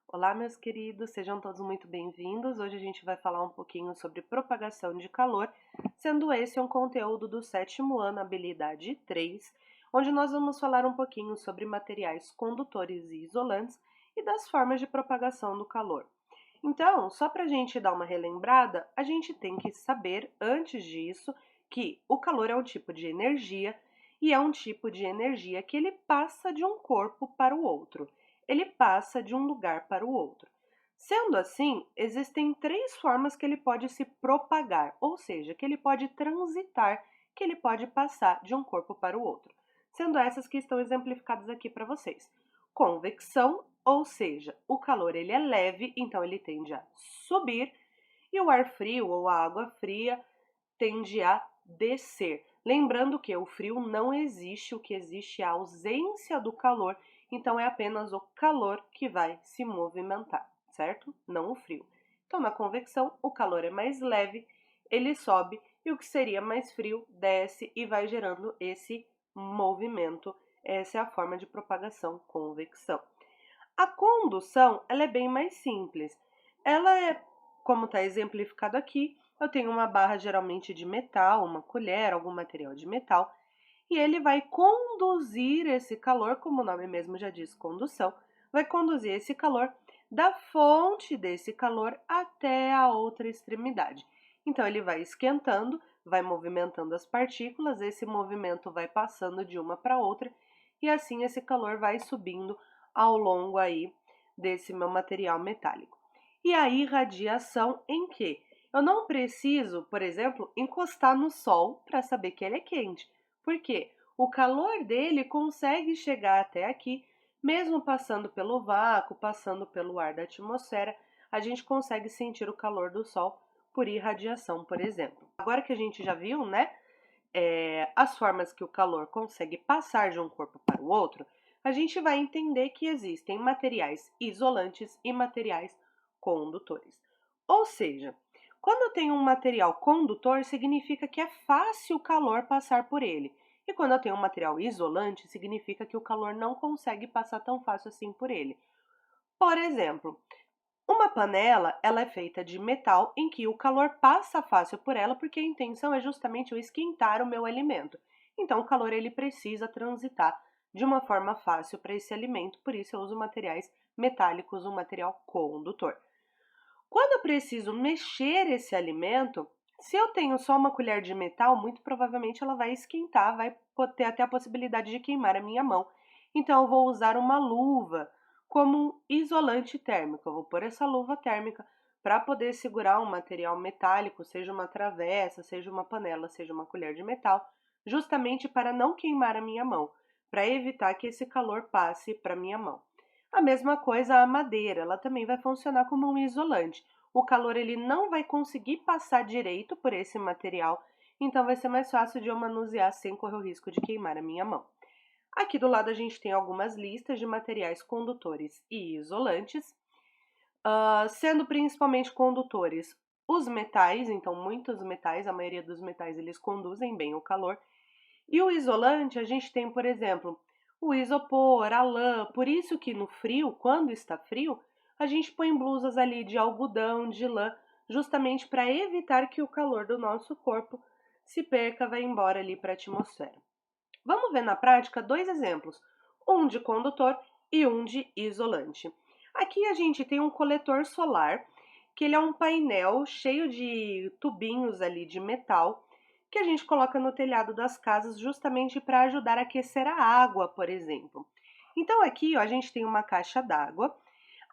Olá, meus queridos, sejam todos muito bem-vindos. Hoje a gente vai falar um pouquinho sobre propagação de calor, sendo esse um conteúdo do 7º ano, habilidade 3, onde nós vamos falar um pouquinho sobre materiais condutores e isolantes e das formas de propagação do calor. Então, só para a gente dar uma relembrada, a gente tem que saber, antes disso, que o calor é um tipo de energia e é um tipo de energia que ele passa de um corpo para o outro. Ele passa de um lugar para o outro. Sendo assim, existem três formas que ele pode se propagar, ou seja, que ele pode transitar, que ele pode passar de um corpo para o outro. Sendo essas que estão exemplificadas aqui para vocês. Convecção, ou seja, o calor ele é leve, então ele tende a subir, e o ar frio ou a água fria tende a descer. Lembrando que o frio não existe, o que existe é a ausência do calor, então é apenas o calor que vai se movimentar, certo? Não o frio. Então, na convecção, o calor é mais leve, ele sobe, e o que seria mais frio desce e vai gerando esse movimento. Essa é a forma de propagação, convecção. A condução, ela é bem mais simples. Ela é, como está exemplificado aqui, eu tenho uma barra geralmente de metal, uma colher, algum material de metal, e ele vai conduzir esse calor, como o nome mesmo já diz, condução, vai conduzir esse calor da fonte desse calor até a outra extremidade. Então, ele vai esquentando, vai movimentando as partículas, esse movimento vai passando de uma para outra, e assim esse calor vai subindo ao longo aí desse meu material metálico. E a irradiação em que? Eu não preciso, por exemplo, encostar no sol para saber que ele é quente. Por quê? O calor dele consegue chegar até aqui, mesmo passando pelo vácuo, passando pelo ar da atmosfera, a gente consegue sentir o calor do sol por irradiação, por exemplo. Agora que a gente já viu, né, as formas que o calor consegue passar de um corpo para o outro, a gente vai entender que existem materiais isolantes e materiais condutores. Ou seja, quando eu tenho um material condutor, significa que é fácil o calor passar por ele. E quando eu tenho um material isolante, significa que o calor não consegue passar tão fácil assim por ele. Por exemplo, uma panela, ela é feita de metal em que o calor passa fácil por ela, porque a intenção é justamente eu esquentar o meu alimento. Então, o calor ele precisa transitar de uma forma fácil para esse alimento, por isso eu uso materiais metálicos, um material condutor. Quando eu preciso mexer esse alimento, se eu tenho só uma colher de metal, muito provavelmente ela vai esquentar, vai ter até a possibilidade de queimar a minha mão. Então, eu vou usar uma luva como um isolante térmico. Eu vou pôr essa luva térmica para poder segurar um material metálico, seja uma travessa, seja uma panela, seja uma colher de metal, justamente para não queimar a minha mão, para evitar que esse calor passe para a minha mão. A mesma coisa a madeira, ela também vai funcionar como um isolante. O calor ele não vai conseguir passar direito por esse material, então vai ser mais fácil de eu manusear sem correr o risco de queimar a minha mão. Aqui do lado a gente tem algumas listas de materiais condutores e isolantes, sendo principalmente condutores os metais, então muitos metais, a maioria dos metais eles conduzem bem o calor, e o isolante, a gente tem, por exemplo, o isopor, a lã, por isso que no frio, quando está frio, a gente põe blusas ali de algodão, de lã, justamente para evitar que o calor do nosso corpo se perca, vá embora ali para a atmosfera. Vamos ver na prática dois exemplos, um de condutor e um de isolante. Aqui a gente tem um coletor solar, que ele é um painel cheio de tubinhos ali de metal, que a gente coloca no telhado das casas justamente para ajudar a aquecer a água, por exemplo. Então aqui ó, a gente tem uma caixa d'água,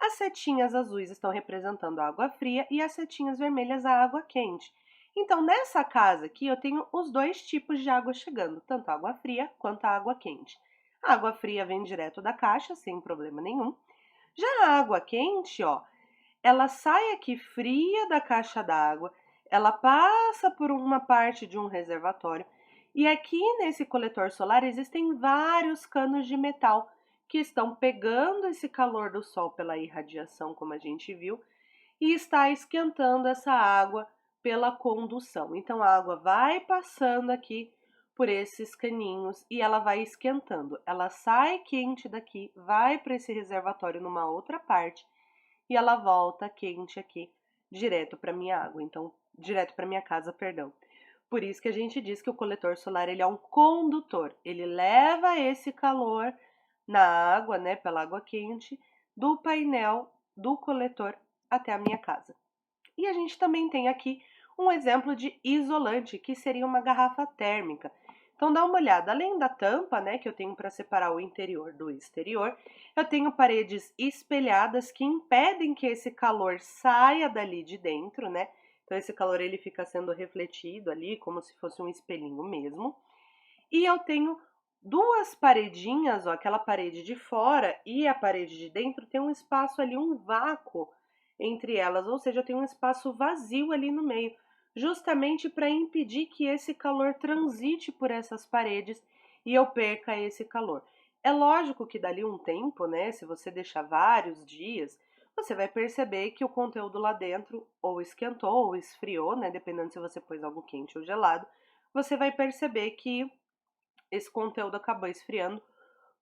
as setinhas azuis estão representando a água fria e as setinhas vermelhas a água quente. Então nessa casa aqui eu tenho os dois tipos de água chegando, tanto a água fria quanto a água quente. A água fria vem direto da caixa, sem problema nenhum. Já a água quente, ó, ela sai aqui fria da caixa d'água, ela passa por uma parte de um reservatório e aqui nesse coletor solar existem vários canos de metal que estão pegando esse calor do sol pela irradiação, como a gente viu, e está esquentando essa água pela condução. Então a água vai passando aqui por esses caninhos e ela vai esquentando. Ela sai quente daqui, vai para esse reservatório numa outra parte e ela volta quente aqui direto para minha água, então direto para minha casa, perdão. Por isso que a gente diz que o coletor solar ele é um condutor, ele leva esse calor na água, né, pela água quente, do painel do coletor até a minha casa. E a gente também tem aqui um exemplo de isolante, que seria uma garrafa térmica. Então dá uma olhada, além da tampa, né, que eu tenho para separar o interior do exterior, eu tenho paredes espelhadas que impedem que esse calor saia dali de dentro, né? Então esse calor ele fica sendo refletido ali, como se fosse um espelhinho mesmo. E eu tenho duas paredinhas, ó, aquela parede de fora e a parede de dentro tem um espaço ali, um vácuo entre elas, ou seja, tem um espaço vazio ali no meio, justamente para impedir que esse calor transite por essas paredes e eu perca esse calor. É lógico que dali um tempo, né, se você deixar vários dias, você vai perceber que o conteúdo lá dentro ou esquentou ou esfriou, né, dependendo se você pôs algo quente ou gelado, você vai perceber que esse conteúdo acabou esfriando,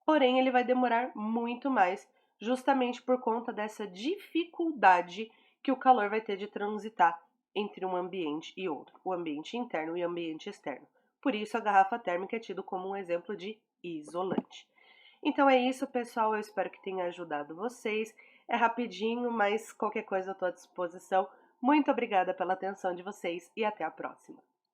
porém ele vai demorar muito mais, justamente por conta dessa dificuldade que o calor vai ter de transitar entre um ambiente e outro, o ambiente interno e o ambiente externo. Por isso a garrafa térmica é tido como um exemplo de isolante. Então é isso, pessoal, eu espero que tenha ajudado vocês. É rapidinho, mas qualquer coisa eu estou à disposição. Muito obrigada pela atenção de vocês e até a próxima.